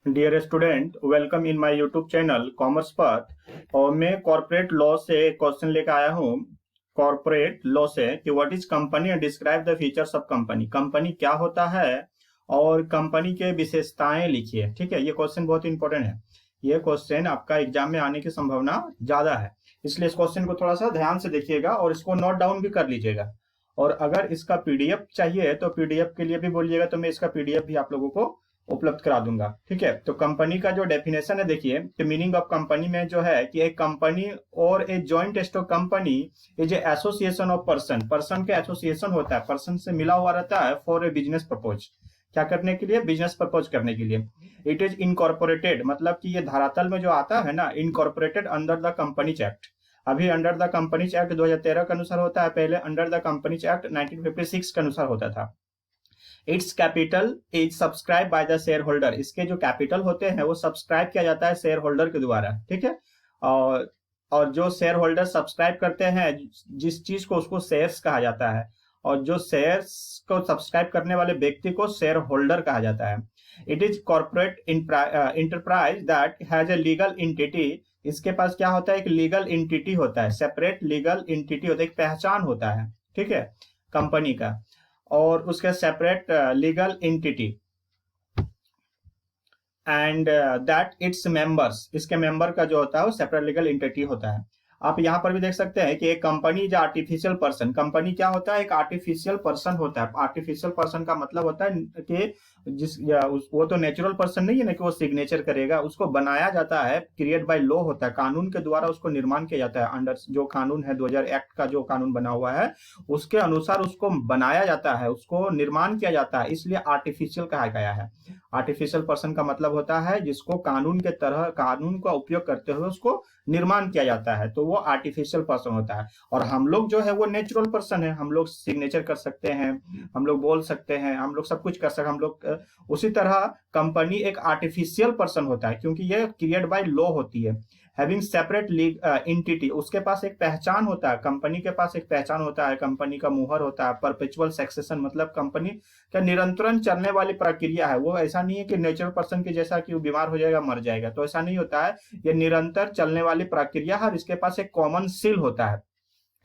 Dear student, welcome in my YouTube channel commerce path. और मैं corporate law से question लेकर आया हूँ। कॉर्पोरेट लॉ से कि what is company and describe the features of company. Company क्या होता है और कंपनी के विशेषताएं लिखिए। ठीक है, ये क्वेश्चन बहुत इंपॉर्टेंट है। ये क्वेश्चन आपका एग्जाम में आने की संभावना ज्यादा है, इसलिए इस क्वेश्चन को थोड़ा सा ध्यान से देखिएगा और इसको नोट डाउन भी कर लीजिएगा। और अगर इसका पीडीएफ चाहिए तो पीडीएफ के लिए भी बोलिएगा, तो मैं इसका पीडीएफ भी आप लोगों को उपलब्ध करा दूंगा। ठीक है, तो कंपनी का जो डेफिनेशन है, देखिए कि मीनिंग ऑफ कंपनी में जो है कि एक कंपनी और a joint stock company is association of person. Person के एसोसिएशन होता है, पर्सन से मिला हुआ रहता है फॉर ए बिजनेस प्रपोज। क्या करने के लिए? बिजनेस प्रपोज करने के लिए। इट इज इनकॉर्पोरेटेड, मतलब कि ये धरातल में जो आता है ना, incorporated under the companies act. अभी अंडर द कंपनीज एक्ट 2013 के अनुसार होता है, पहले अंडर द कंपनीज एक्ट 1956 के अनुसार होता था। It's capital is subscribe by the share holder. इसके जो कैपिटल होते हैं वो सब्सक्राइब किया जाता है शेयर होल्डर के द्वारा। ठीक है, और जो शेयर होल्डर सब्सक्राइब करते हैं जिस चीज को, उसको शेयर्स कहा जाता है। और जो शेयर्स को सब्सक्राइब करने वाले व्यक्ति को शेयर होल्डर कहा जाता है। It is corporate enterprise that has a legal entity. इसके पास क्या होता है? एक लीगल एंटिटी होता है, सेपरेट लीगल एंटिटी होता है, एक पहचान होता है। ठीक है, कंपनी का, और उसके separate legal entity and that its members. इसके मेंबर का जो होता है वो सेपरेट लीगल एंटिटी होता है। आप यहाँ पर भी देख सकते हैं कि एक company is artificial person. Company क्या होता है? एक आर्टिफिशियल पर्सन होता है। आर्टिफिशियल पर्सन का मतलब होता है कि वो तो नेचुरल पर्सन नहीं है ना कि वो सिग्नेचर करेगा, उसको बनाया जाता है, क्रिएट बाय लॉ होता है, कानून के द्वारा उसको निर्माण किया जाता है। अंडर जो कानून है 2000 एक्ट का जो कानून बना हुआ है उसके अनुसार उसको बनाया जाता है, उसको निर्माण किया जाता है, इसलिए आर्टिफिशियल कहा गया है। आर्टिफिशियल पर्सन का मतलब होता है जिसको कानून के तरह, कानून का उपयोग करते हुए उसको निर्माण किया जाता है, तो वो आर्टिफिशियल पर्सन होता है। और हम लोग जो है वो नेचुरल पर्सन है। हम लोग सिग्नेचर कर सकते हैं, हम लोग बोल सकते हैं, हम लोग सब कुछ कर सकते हैं। हम लोग उसी तरह कंपनी एक आर्टिफिशियल पर्सन होता है क्योंकि ये क्रिएट बाय लॉ होती है। हैविंग सेपरेट एंटिटी, उसके पास एक पहचान होता है, कंपनी के पास एक पहचान होता है, कंपनी का मुहर होता है। परपेचुअल सक्सेशन मतलब कंपनी का निरंतरन चलने वाली प्रक्रिया है। वो ऐसा नहीं है कि नेचुरल पर्सन के जैसा कि वो बीमार हो जाएगा, मर जाएगा, तो ऐसा नहीं होता है। ये निरंतर चलने वाली प्रक्रिया है और इसके पास एक कॉमन सील होता है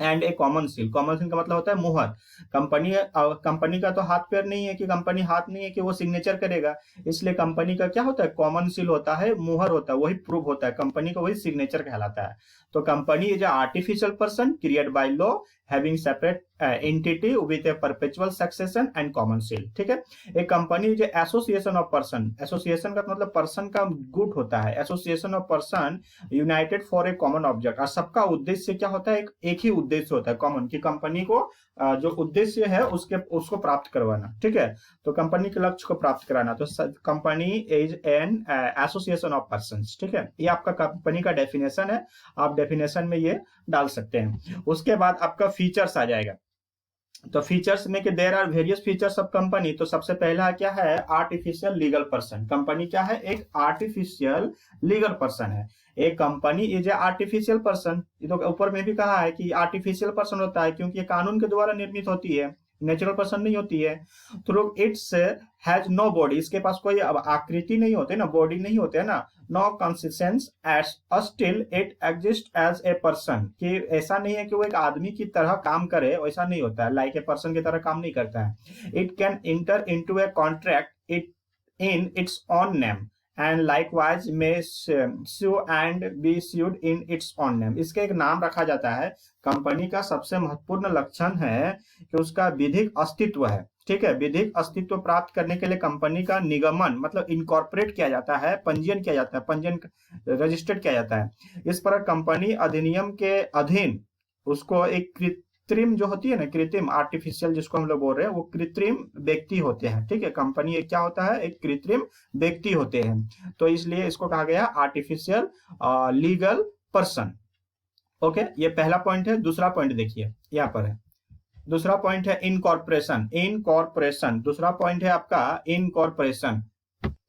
and A common seal. Common seal का मतलब होता है मुहर। कंपनी का तो हाथ पैर नहीं है कि कंपनी हाथ नहीं है कि वो सिग्नेचर करेगा, इसलिए कंपनी का क्या होता है? कॉमन सील होता है, मुहर होता है, वही प्रूफ होता है, कंपनी का वही सिग्नेचर कहलाता है। तो company is artificial person create by law having separate entity with A perpetual succession and common seal. ठीक है, एक company is association of person. Association का मतलब पर्सन का गुट होता है। Association of person United for a common object. और सबका उद्देश्य क्या होता है? एक ही उद्देश्य होता है कॉमन, की कंपनी को जो उद्देश्य है उसको प्राप्त करवाना। ठीक है, तो कंपनी के लक्ष्य को प्राप्त कराना। तो company is an association of persons. ठीक है, ये आपका कंपनी का डेफिनेशन है, आप डेफिनेशन में ये डाल सकते हैं। उसके बाद आपका फीचर्स आ जाएगा। तो फीचर्स में कि there are various features of company. तो सबसे पहला क्या है? Artificial legal person. कंपनी क्या है? एक आर्टिफिशियल लीगल पर्सन है। एक company is A artificial person. तो ऊपर में भी कहा है कि आर्टिफिशियल पर्सन होता है क्योंकि ये कानून के द्वारा निर्मित होती है, नेचुरल पर्सन नहीं होती है। Through its has no body, इसके पास कोई आकृति नहीं होती ना, बॉडी नहीं होते ना। No consistence as still it exist as a person, कि ऐसा नहीं है कि वो एक आदमी की तरह काम करे, वैसा नहीं होता है, लाइक ए पर्सन की तरह काम नहीं करता है। It can enter into a contract it in its own name and likewise may sue and be sued in its own name. इसके एक नाम रखा जाता है। कंपनी का सबसे महत्वपूर्ण लक्षण है कि उसका विधिक अस्तित्व है। ठीक है, विधिक अस्तित्व प्राप्त करने के लिए कंपनी का निगमन मतलब इनकॉर्पोरेट किया जाता है, पंजीयन किया जाता है, पंजीयन रजिस्टर्ड किया जाता है। इस पर कंपनी अधिनियम के अधीन उसको एक कृत्रिम जो होती है ना, कृत्रिम आर्टिफिशियल जिसको हम लोग बोल रहे हैं, वो कृत्रिम व्यक्ति होते हैं। ठीक है, कंपनी एक क्या होता है? एक कृत्रिम व्यक्ति होते हैं, तो इसलिए इसको कहा गया आर्टिफिशियल लीगल पर्सन। ओके, ये पहला पॉइंट है। दूसरा पॉइंट देखिए यहाँ पर है। दूसरा पॉइंट है इनकॉर्पोरेशन। इनकॉर्पोरेशन दूसरा पॉइंट है आपका, इनकॉर्पोरेशन।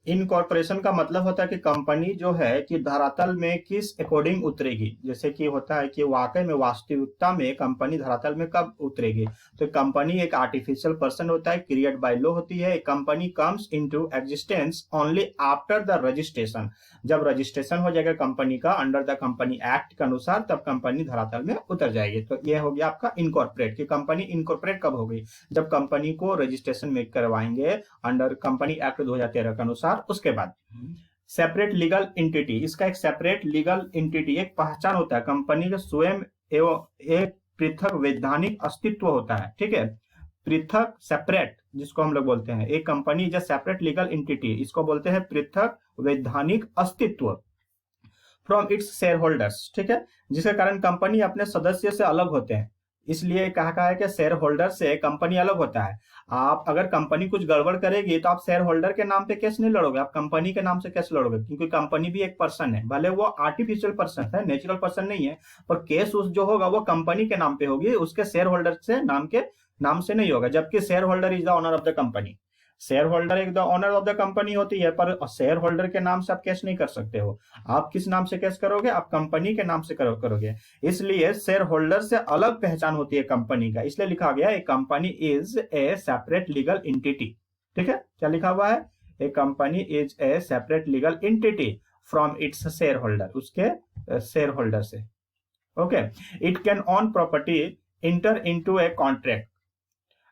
इनकॉर्पोरेशन का मतलब होता है कि कंपनी जो है कि धरातल में किस अकॉर्डिंग उतरेगी। जैसे कि होता है कि वाकई में वास्तविकता में कंपनी धरातल में कब उतरेगी। तो कंपनी एक आर्टिफिशियल पर्सन होता है, क्रिएट बाय लॉ होती है। Company comes into existence only after the registration. जब रजिस्ट्रेशन हो जाएगा कंपनी का अंडर द कंपनी एक्ट के अनुसार, तब कंपनी धरातल में उतर जाएगी। तो यह हो गया आपका इनकॉर्पोरेट, कि कंपनी इनकॉर्पोरेट कब होगी, जब कंपनी को रजिस्ट्रेशन में करवाएंगे अंडर कंपनी एक्ट 2013 के अनुसार, उसके बाद। सेपरेट लीगल एंटिटी, इसका एक सेपरेट लीगल एंटिटी, एक पहचान होता है कंपनी के स्वयं एवं एक पृथक वैधानिक अस्तित्व होता है। ठीक है, पृथक सेपरेट जिसको हम लोग बोलते हैं, एक कंपनी जो सेपरेट लीगल एंटिटी, इसको बोलते हैं पृथक वैधानिक अस्तित्व फ्रॉम इट्स शेयर होल्डर्स। ठीक है, जिसके कारण कंपनी अपने सदस्य से अलग होते हैं। इसलिए कहा है कि शेयर होल्डर से कंपनी अलग होता है। आप अगर कंपनी कुछ गड़बड़ करेगी तो आप शेयर होल्डर के नाम पे केस नहीं लड़ोगे, आप कंपनी के नाम से केस लड़ोगे, क्योंकि कंपनी भी एक पर्सन है, भले वो आर्टिफिशियल पर्सन है, नेचुरल पर्सन नहीं है, पर केस उस जो होगा वो कंपनी के नाम पे होगी, उसके शेयर होल्डर से नाम से नहीं होगा। जबकि shareholder is the owner of the company, shareholder एक the owner of the company होती है, पर शेयर होल्डर के नाम से आप केस नहीं कर सकते हो। आप किस नाम से केस करोगे, आप कंपनी के नाम से करोगे। इसलिए शेयर होल्डर से अलग पहचान होती है कंपनी का, इसलिए लिखा गया a company is a separate legal entity. ठीक है, क्या लिखा हुआ है, a company is a separate legal entity from its shareholder, उसके शेयर होल्डर से। Okay, it can own property, enter into a contract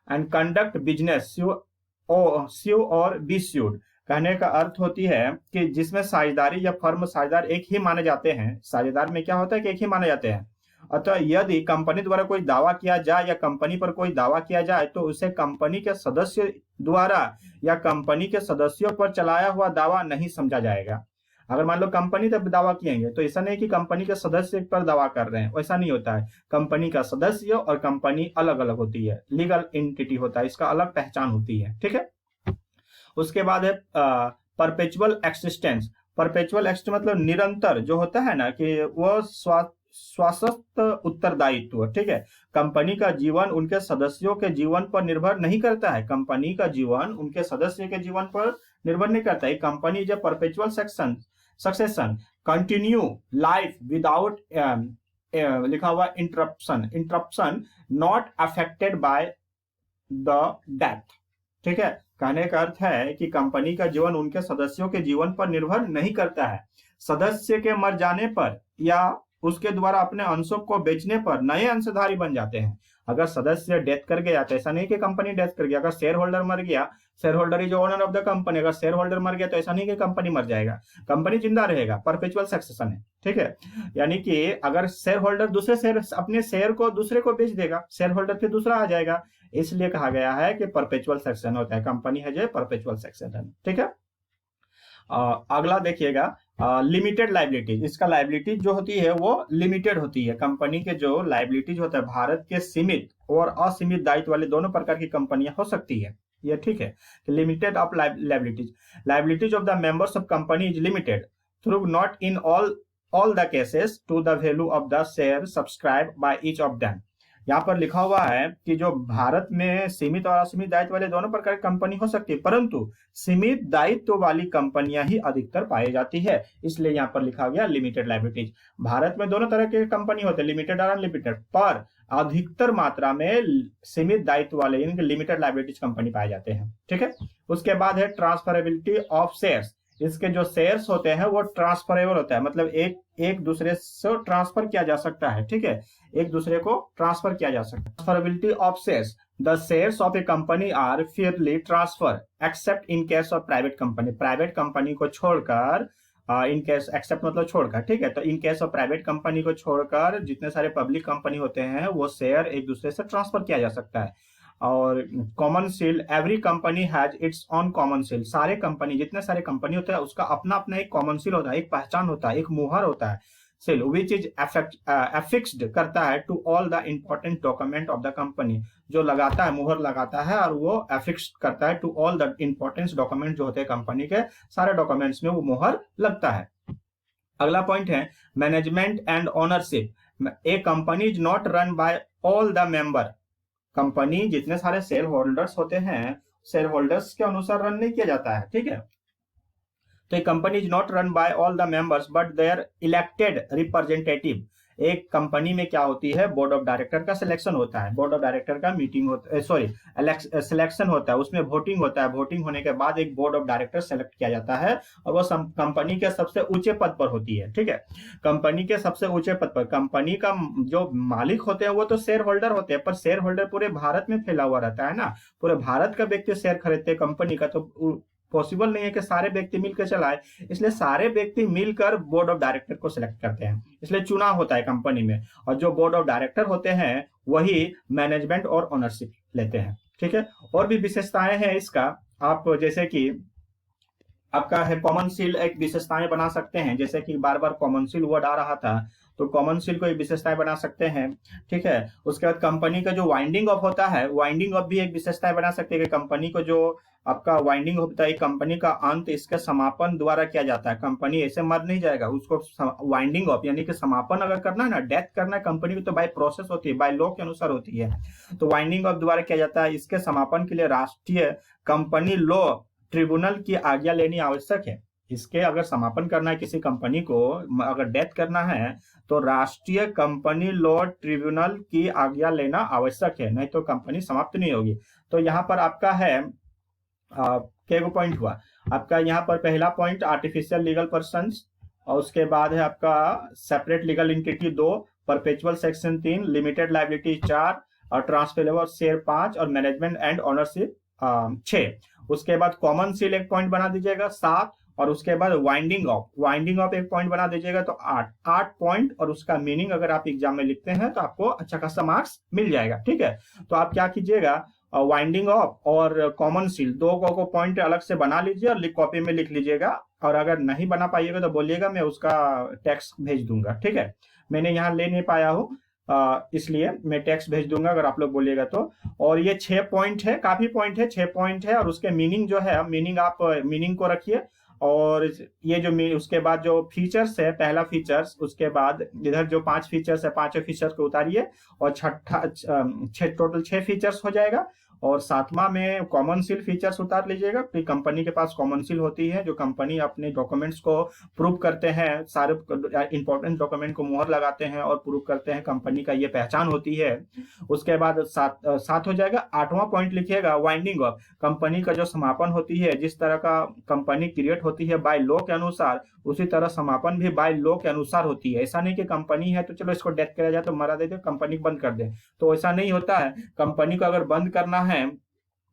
and conduct business sue or be sued. कहने का अर्थ होती है कि जिसमें साझेदारी या फर्म साझेदार एक ही माने जाते हैं। साझेदार में क्या होता है कि एक ही माने जाते हैं। अतः यदि कंपनी द्वारा कोई दावा किया जाए या कंपनी पर कोई दावा किया जाए तो उसे कंपनी के सदस्य द्वारा या कंपनी के सदस्यों पर चलाया हुआ दावा नहीं समझा जाएगा। अगर मान लो कंपनी तब दावा किएंगे तो ऐसा नहीं कि कंपनी के सदस्य पर दावा कर रहे हैं, वैसा नहीं होता है। कंपनी का सदस्य और कंपनी अलग अलग होती है, लीगल एंटिटी होता है, इसका अलग पहचान होती है। ठीक है, उसके बाद है परपेचुअल एक्सिस्टेंस। परपेचुअल एक्सिस्टेंस मतलब निरंतर जो होता है ना, कि वो स्वास्थ्य उत्तरदायित्व। ठीक है, कंपनी का जीवन उनके सदस्यों के जीवन पर निर्भर नहीं करता है, कंपनी का जीवन उनके सदस्य के जीवन पर निर्भर नहीं करता है। कंपनी जो perpetual succession continue life without लिखा हुआ interruption not affected by the death. ठीक है, कहने का अर्थ है कि कंपनी का जीवन उनके सदस्यों के जीवन पर निर्भर नहीं करता है। सदस्य के मर जाने पर या उसके द्वारा अपने अंशों को बेचने पर नए अंशधारी बन जाते हैं। अगर सदस्य डेथ कर गया तो ऐसा नहीं कि कंपनी डेथ कर गया, अगर शेयर होल्डर मर गया, share holder is owner of the company, अगर शेयर होल्डर मर गया तो ऐसा नहीं कि कंपनी मर जाएगा, कंपनी जिंदा रहेगा। परपेचुअल सक्सेशन है। ठीक है, यानी कि अगर शेयर होल्डर दूसरे शेयर अपने शेयर को दूसरे को बेच देगा, शेयर होल्डर फिर दूसरा आ जाएगा, इसलिए कहा गया है कि परपेचुअल सक्सेशन होता है। कंपनी है जो परपेचुअल सक्सेशन। ठीक है, अगला देखिएगा लिमिटेड लाइबिलिटीज। इसका लाइबिलिटीज जो होती है वो लिमिटेड होती है। कंपनी के जो लाइबिलिटीज होता है, भारत के सीमित और असीमित दायित्व वाले दोनों प्रकार की कंपनियां हो सकती है ये। ठीक है, limited of liabilities of the members of company is limited through not in all the cases to the value of the share subscribe by each of them. यहाँ पर लिखा हुआ है कि जो भारत में सीमित और असीमित दायित्व वाले दोनों प्रकार की कंपनी हो सकती है, परंतु सीमित दायित्व वाली कंपनियां ही अधिकतर पाई जाती है, इसलिए यहाँ पर लिखा गया लिमिटेड लाइबिलिटीज। भारत में दोनों तरह के कंपनी होते हैं, लिमिटेड और अनलिमिटेड, पर अधिकतर मात्रा में सीमित दायित्व वाले यानी कि लिमिटेड लाइबिलिटीज कंपनी पाए जाते हैं। ठीक है, उसके बाद है ट्रांसफरेबिलिटी ऑफ शेयर्स। इसके जो शेयर्स होते हैं वो ट्रांसफरेबल होता है, मतलब एक दूसरे से ट्रांसफर किया जा सकता है। ठीक है, एक दूसरे को ट्रांसफर किया जा सकता है। Transferability of shares, the shares of a company are freely transfer except in case of private company. Private company को छोड़कर इन केस, एक्सेप्ट मतलब छोड़कर। ठीक है, तो इन केस ऑफ प्राइवेट कंपनी को छोड़कर जितने सारे पब्लिक कंपनी होते हैं वो शेयर एक दूसरे से ट्रांसफर किया जा सकता है। और common seal, every company has its on common seal. सारे कंपनी, जितने सारे कंपनी होते हैं उसका अपना अपना एक कॉमन सील होता है, एक पहचान होता है, एक मुहर होता है, सील, विच इज अफिक्स्ड करता है to all the important document of the company, जो लगाता है, मुहर लगाता है और वो अफिक्स्ड करता है to all the important document जो होते हैं कंपनी के, सारे डॉक्यूमेंट्स में वो मुहर लगता है। अगला पॉइंट है management and ownership. A company is not run by all the member. Company जितने सारे शेयर होल्डर्स होते हैं, शेयर होल्डर्स के अनुसार रन नहीं किया जाता है। ठीक है, तो company is not run by all the members but their elected representative. एक कंपनी में क्या होती है, बोर्ड ऑफ डायरेक्टर का सिलेक्शन होता है, बोर्ड ऑफ डायरेक्टर का मीटिंग होता है, सॉरी सिलेक्शन होता है, उसमें वोटिंग होता है, वोटिंग होने के बाद एक बोर्ड ऑफ डायरेक्टर सेलेक्ट किया जाता है और वो कंपनी के सबसे ऊंचे पद पर होती है। ठीक है, कंपनी के सबसे ऊंचे पद पर कंपनी का जो मालिक होते हैं वो तो शेयर होल्डर होते हैं, पर शेयर होल्डर पूरे भारत में फैला हुआ रहता है ना, पूरे भारत का व्यक्ति शेयर खरीदते हैं कंपनी का, तो पॉसिबल नहीं है कि सारे व्यक्ति मिलकर चलाए, इसलिए सारे व्यक्ति मिलकर बोर्ड ऑफ डायरेक्टर को सिलेक्ट करते हैं, इसलिए चुनाव होता है कंपनी में, और जो बोर्ड ऑफ डायरेक्टर होते हैं वही मैनेजमेंट और ओनरशिप लेते हैं। ठीक है, और भी विशेषताएं हैं इसका, आप जैसे कि आपका है कॉमन सील, एक विशेषताएं बना सकते हैं, जैसे कि बार बार कॉमन सील वर्ड आ रहा था, तो कॉमन सील को एक विशेषताएं बना सकते हैं। ठीक है, उसके बाद कंपनी का जो वाइंडिंग ऑफ होता है, वाइंडिंग ऑफ भी एक विशेषताएं बना सकते हैं कि कंपनी को जो आपका वाइंडिंग होता है, कंपनी का अंत इसके समापन द्वारा किया जाता है, कंपनी ऐसे मर नहीं जाएगा, उसको वाइंडिंग ऑफ यानी कि समापन अगर करना है ना, डेथ करना है कंपनी की, तो बाय प्रोसेस होती है, बाय लॉ के अनुसार होती है, तो वाइंडिंग ऑफ द्वारा किया जाता है। इसके समापन के लिए राष्ट्रीय कंपनी लॉ ट्रिब्यूनल की आज्ञा लेनी आवश्यक है। इसके अगर समापन करना है किसी कंपनी को, अगर डेथ करना है, तो राष्ट्रीय कंपनी लॉ ट्रिब्यूनल की आज्ञा लेना आवश्यक है, नहीं तो कंपनी समाप्त नहीं होगी। तो यहाँ पर आपका है क्या पॉइंट हुआ आपका, यहाँ पर पहला पॉइंट आर्टिफिशियल लीगल पर्संस, और उसके बाद है आपका separate legal entity 2, perpetual section 3, limited liability 4, और ट्रांसफरेबल शेयर 5, और मैनेजमेंट एंड ओनरशिप 6। उसके बाद कॉमन सील एक पॉइंट बना दीजिएगा 7, और उसके बाद वाइंडिंग ऑफ एक पॉइंट बना दीजिएगा, तो 8 पॉइंट, और उसका मीनिंग अगर आप एग्जाम में लिखते हैं तो आपको अच्छा खासा मार्क्स मिल जाएगा। ठीक है, तो आप क्या कीजिएगा, वाइंडिंग ऑफ और कॉमन सील दो को पॉइंट अलग से बना लीजिए और कॉपी में लिख लीजिएगा, और अगर नहीं बना पाइएगा तो बोलिएगा, मैं उसका टेक्स्ट भेज दूंगा। ठीक है, मैंने यहाँ ले नहीं पाया हूँ, इसलिए मैं टेक्स्ट भेज दूंगा अगर आप लोग बोलिएगा तो। और ये 6 पॉइंट है, काफी पॉइंट है, 6 पॉइंट है, और उसके मीनिंग जो है, मीनिंग आप मीनिंग को रखिए, और ये जो उसके बाद जो फीचर्स है, पहला फीचर्स, उसके बाद इधर जो 5 फीचर्स है, 5 फीचर्स को उतारिए, और टोटल 6 फीचर्स हो जाएगा, और 7वां में कॉमन सील फीचर्स उतार लीजिएगा। फिर कंपनी के पास कॉमन सील होती है, जो कंपनी अपने डॉक्यूमेंट्स को प्रूव करते हैं, सारे इंपॉर्टेंट डॉक्यूमेंट को मुहर लगाते हैं और प्रूव करते हैं, कंपनी का ये पहचान होती है। उसके बाद 7 हो जाएगा। 8वां पॉइंट लिखिएगा वाइंडिंग ऑफ, कंपनी का जो समापन होती है, जिस तरह का कंपनी क्रिएट होती है बाय लॉ के अनुसार, उसी तरह समापन भी बाय लॉ के अनुसार होती है। ऐसा नहीं कि कंपनी है तो चलो इसको डेथ किया जाए तो मरा देते, कंपनी बंद कर दे, तो ऐसा नहीं होता है। कंपनी को अगर बंद करना है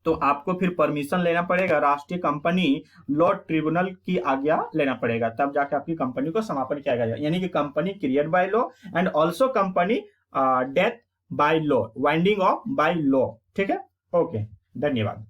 तो आपको फिर परमिशन लेना पड़ेगा, राष्ट्रीय कंपनी लॉ ट्रिब्यूनल की आज्ञा लेना पड़ेगा, तब जाके आपकी कंपनी को समापन किया जाएगा। यानी कि company create by law and also company death by law, winding of by law. ठीक है, ओके, धन्यवाद।